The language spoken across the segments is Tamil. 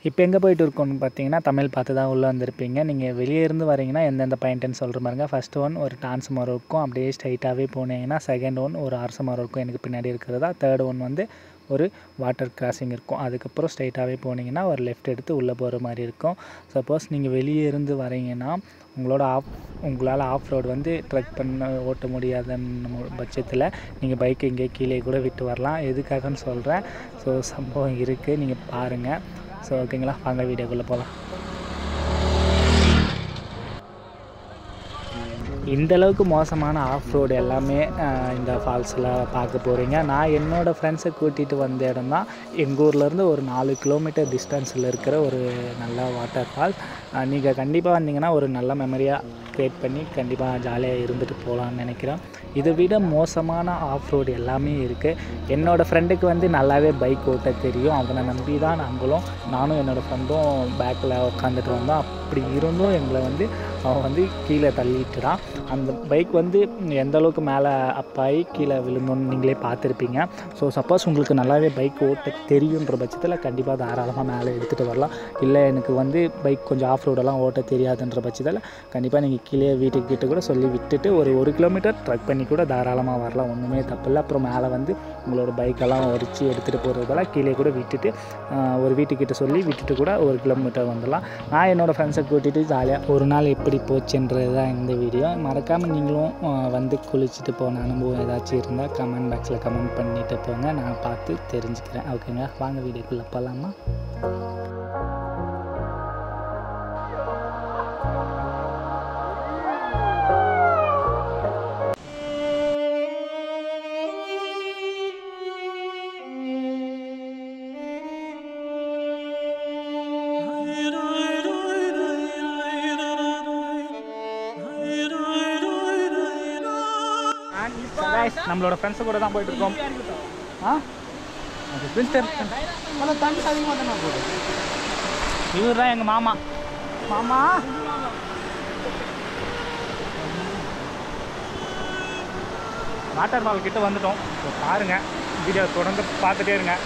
இப்போ எங்கே போயிட்டு இருக்கோம்னு பார்த்தீங்கன்னா, தமிழ் பார்த்து தான் உள்ளே வந்திருப்பீங்க. நீங்கள் வெளியே இருந்து வரீங்கன்னா எந்தெந்த பாயிண்ட்டுன்னு சொல்கிற பாருங்க. ஃபஸ்ட்டு ஒன் ஒரு டான்ஸ் மரம் இருக்கும், அப்படியே ஸ்ட்ரைட்டாகவே போனீங்கன்னா. செகண்ட் ஒன் ஒரு அரச மரம் இருக்கும் எனக்கு பின்னாடி இருக்கிறதா. தேர்ட் ஒன் வந்து ஒரு வாட்டர் கிராசிங் இருக்கும். அதுக்கப்புறம் ஸ்ட்ரைட்டாகவே போனீங்கன்னா ஒரு லெஃப்ட் எடுத்து உள்ளே போகிற மாதிரி இருக்கும். சப்போஸ் நீங்கள் வெளியே இருந்து வரீங்கன்னா உங்களால் ஆஃப் ரோடு வந்து ட்ரெக் பண்ண ஓட்ட முடியாதன்னு பட்சத்தில் நீங்கள் பைக்கை இங்கே கீழே கூட விட்டு வரலாம். எதுக்காகன்னு சொல்கிறேன். ஸோ சம்பவம் இருக்குது, நீங்கள் பாருங்கள். ஸோ ஓகேங்களா, வாங்க வீடியோக்குள்ளே போகலாம். இந்தளவுக்கு மோசமான ஆஃப் ரோடு எல்லாமே இந்த ஃபால்ஸில் பார்க்க போகிறீங்க. நான் என்னோடய ஃப்ரெண்ட்ஸை கூட்டிகிட்டு வந்த இடம் தான் எங்கள் ஊர்லேருந்து ஒரு 4 கிலோமீட்டர் டிஸ்டன்ஸில் இருக்கிற ஒரு நல்ல வாட்டர் ஃபால்ஸ். நீங்கள் கண்டிப்பாக வந்தீங்கன்னா ஒரு நல்ல மெமரியாக க்ரியேட் பண்ணி கண்டிப்பாக ஜாலியாக இருந்துட்டு போகலான்னு நினைக்கிறேன். இதை விட மோசமான ஆஃப் ரோடு எல்லாமே இருக்குது. என்னோடய ஃப்ரெண்டுக்கு வந்து நல்லாவே பைக் ஓட்ட தெரியும். அவனை நம்பி தான் நானும் என்னோடய ஃப்ரெண்டும் பேக்கில் உட்காந்துட்டு வந்தோம். அப்படி இருந்தும் எங்களை வந்து அவன் வந்து கீழே தள்ளிட்டுறான். அந்த பைக் வந்து எந்த அளவுக்கு மேலே அப்பாயி கீழே விழுந்தோன்னு நீங்களே பார்த்துருப்பீங்க. ஸோ சப்போஸ் உங்களுக்கு நல்லாவே பைக் ஓட்ட தெரியுன்ற பட்சத்தில் கண்டிப்பாக தாராளமாக மேலே எடுத்துகிட்டு வரலாம். இல்லை எனக்கு வந்து பைக் கொஞ்சம் ஆஃப் ரோடெல்லாம் ஓட்ட தெரியாதுன்ற பட்சத்தில் கண்டிப்பாக நீங்கள் கீழே வீட்டுக்கிட்ட கூட சொல்லி விட்டுட்டு ஒரு கிலோமீட்டர் ட்ரக் பண்ணி கூட தாராளமாக வரலாம். ஒன்றுமே தப்பில்லை. அப்புறம் மேலே வந்து உங்களோட பைக்கெல்லாம் உரிச்சு எடுத்துகிட்டு போகிறதெல்லாம் கீழே கூட விட்டுட்டு ஒரு வீட்டுக்கிட்ட சொல்லி விட்டுட்டு கூட 1 கிலோமீட்டர் வந்துடலாம். நான் என்னோடய ஃப்ரெண்ட்ஸை கூட்டிகிட்டு ஜாலியாக ஒரு நாள் எப்படி போச்சுன்றது தான் இந்த வீடியோ. மறக்காமல் நீங்களும் வந்து குளிச்சுட்டு போன அனுபவம் ஏதாச்சும் இருந்தால் கமெண்ட் பாக்ஸில் கமெண்ட் பண்ணிவிட்டு போங்க. நான் பார்த்து தெரிஞ்சுக்கிறேன். ஓகேங்க, வாங்க வீடியோக்குள்ளே போகலாமா. நம்மளோட ஃப்ரெண்ட்ஸு கூட தான் போயிட்டுருக்கோம். இவர் தான் எங்கள் மாமா. வாட்டர் ஃபால் கிட்ட வந்துட்டோம். ஸோ பாருங்கள், வீடியோ தொடர்ந்து பார்த்துட்டே இருங்க.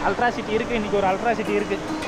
அல்ட்ரா சிட்டி இருக்குது, இன்றைக்கி ஒரு அல்ட்ரா சிட்டி இருக்குது.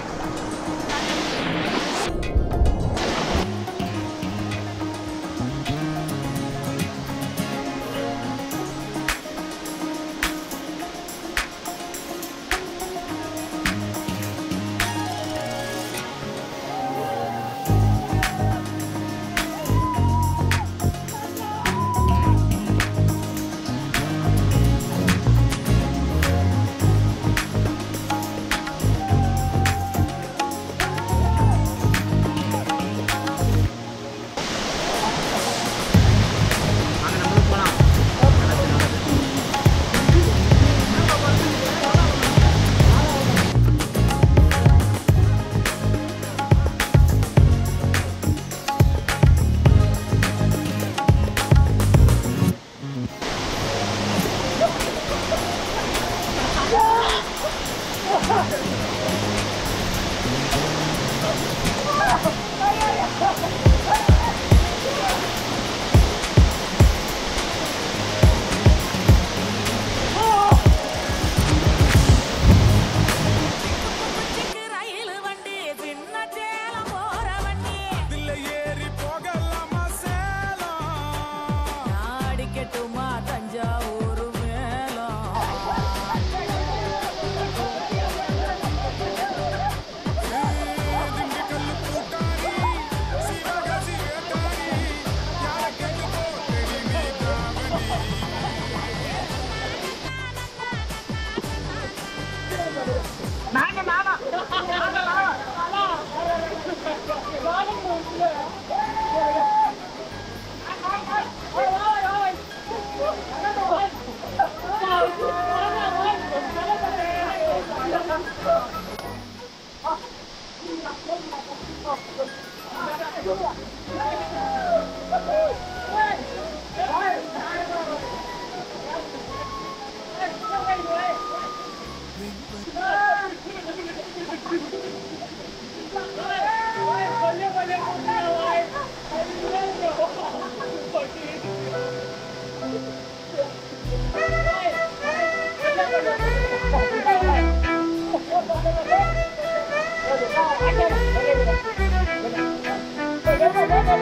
Hey! உங்களுக்கு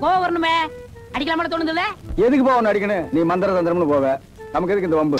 கோவம் வரணுமே, அடிக்கலாம தோணுதுல்ல? எதுக்கு போக ஒன்று அடிக்கணும்? நீ மந்திர தந்திரம்னு போவ, நமக்கு எதுக்கு இந்த வம்பு?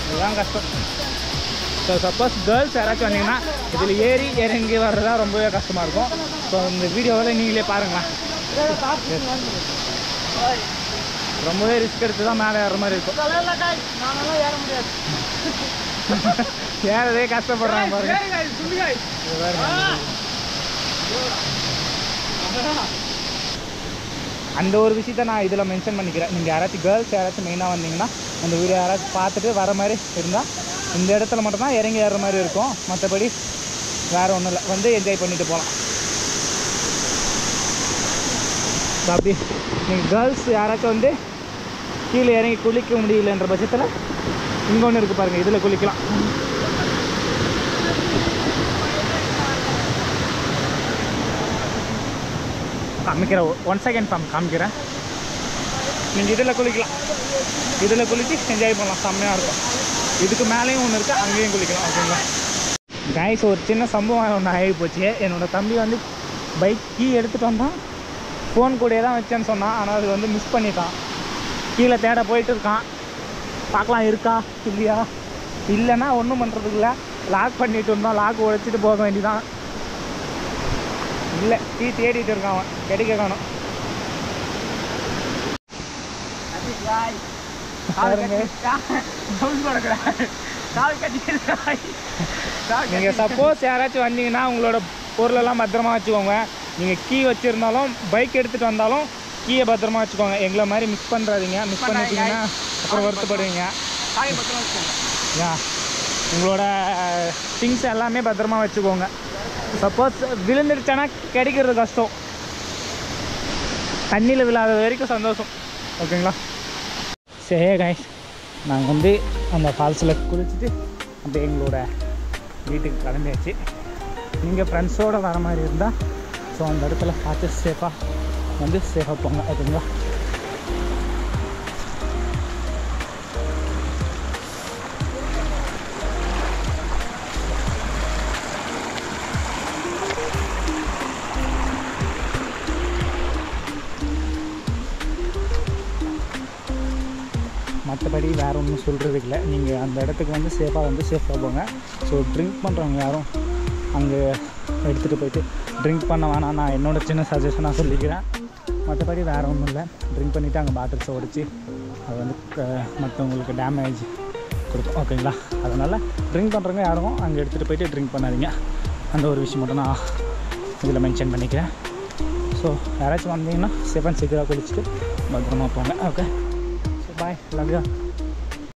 இதுதான் கஷ்டம். ஸோ சப்போஸ் கேர்ள்ஸ் யாராச்சும் வந்தீங்கன்னா இதில் ஏறி இறங்கி வர்றதா ரொம்பவே கஷ்டமாக இருக்கும். ஸோ இந்த வீடியோவில் நீங்களே பாருங்களேன். ரொம்பவே ரிஸ்க் எடுத்து தான் மேலே ஏற மாதிரி இருக்கும். ஏற முடியாது, ஏறதே கஷ்டப்படுறாங்க பாருங்க. அந்த ஒரு விஷயத்த நான் இதில் மென்ஷன் பண்ணிக்கிறேன். நீங்கள் யாராச்சும் கேர்ள்ஸ் யாராச்சும் மெயினாக வந்தீங்கன்னா அந்த வீடியோ யாராச்சும் பார்த்துட்டு வர மாதிரி இருந்தால் இந்த இடத்துல மட்டும்தான் இறங்கி ஏறுற மாதிரி இருக்கும். மற்றபடி வேறு ஒன்றும் இல்லை, வந்து என்ஜாய் பண்ணிட்டு போகலாம். அப்படி நீங்கள் கேர்ள்ஸ் யாராச்சும் வந்து கீழே இறங்கி குளிக்க முடியலன்ற பட்சத்தில் இங்கே ஒன்று இருக்குது பாருங்கள், இதில் குளிக்கலாம். காமிக்கிறேன், 1 செகண்ட் காமிக்கிறேன். நீங்கள் இதில் குளிக்கலாம், இதில் குளித்து என்ஜாய் பண்ணலாம், செம்மையாக இருக்கும். இதுக்கு மேலேயும் ஒன்று இருக்குது, அங்கேயும் குளிக்கலாம். ஓகேங்களா கைஸ், ஒரு சின்ன சம்பவம் ஒன்று ஆகி போச்சு. என்னோடய தம்பி வந்து பைக் கீ எடுத்துகிட்டு வந்தான், ஃபோன் கூடயே தான் வச்சேன்னு சொன்னான். ஆனால் அது வந்து மிஸ் பண்ணிட்டான். கீழே தேட போயிட்டு இருக்கான், பார்க்கலாம் இருக்கா இல்லையா. இல்லைன்னா ஒன்றும் பண்ணுறதுக்கு இல்லை, லாக் பண்ணிட்டு இருந்தோம், லாக் உடைச்சிட்டு போக வேண்டியதான். இல்லை, கீ தேடிட்டு இருக்கான் அவன், கிடைக்க காணும். நீங்கள் சப்போஸ் யாராச்சும் வந்தீங்கன்னா உங்களோட பொருளெல்லாம் பத்திரமா வச்சுக்கோங்க. நீங்கள் கீ வச்சுருந்தாலும் பைக் எடுத்துகிட்டு வந்தாலும் கீயை பத்திரமா வச்சுக்கோங்க. எங்களை மாதிரி மிஸ் பண்ணுறாதீங்க. மிஸ் பண்ணிட்டீங்கன்னா அப்புறம் வருத்தப்படுவீங்க. உங்களோட திங்ஸ் எல்லாமே பத்திரமா வச்சுக்கோங்க. சப்போஸ் விழுந்துருச்சானா கிடைக்கிறது கஷ்டம், தண்ணியில் விழாத வரைக்கும் சந்தோஷம். ஓகேங்களா சரி கைஸ், நாங்கள் வந்து அந்த ஃபால்ஸில் குளிச்சுட்டு அப்படியே எங்களோட வீட்டுக்கு கிளம்பியாச்சு. நீங்கள் ஃப்ரெண்ட்ஸோடு வர மாதிரி இருந்தால் ஸோ அந்த இடத்துல பார்த்து சேஃபாக வந்து சேஃபாக போங்க. ஓகேங்களா மற்றபடி வேறு ஒன்றும் சொல்கிறது இல்லை. நீங்கள் அந்த இடத்துக்கு வந்து சேஃபாக போங்க. ஸோ ட்ரிங்க் பண்ணுறவங்க யாரும் அங்கே எடுத்துகிட்டு போயிட்டு ட்ரிங்க் பண்ண வேணாம், நான் என்னோடய சின்ன சஜஷனாக சொல்லிக்கிறேன். மற்றபடி வேறு ஒன்றும் இல்லை. ட்ரிங்க் பண்ணிவிட்டு அங்கே பாட்டில்ஸை உடைச்சி அது வந்து மற்றவங்களுக்கு டேமேஜ் கொடுக்கும், ஓகேங்களா? அதனால் ட்ரிங்க் பண்ணுறவங்க யாரும் அங்கே எடுத்துகிட்டு போயிட்டு ட்ரிங்க் பண்ணாதீங்க. அந்த ஒரு விஷயம் மட்டும் நான் இதில் மென்ஷன் பண்ணிக்கிறேன். ஸோ யாராச்சும் வந்தீங்கன்னா சேஃப் அண்ட் செக்யூராக குளிச்சுட்டு பத்திரமா போங்க. Okay, so bye, love you.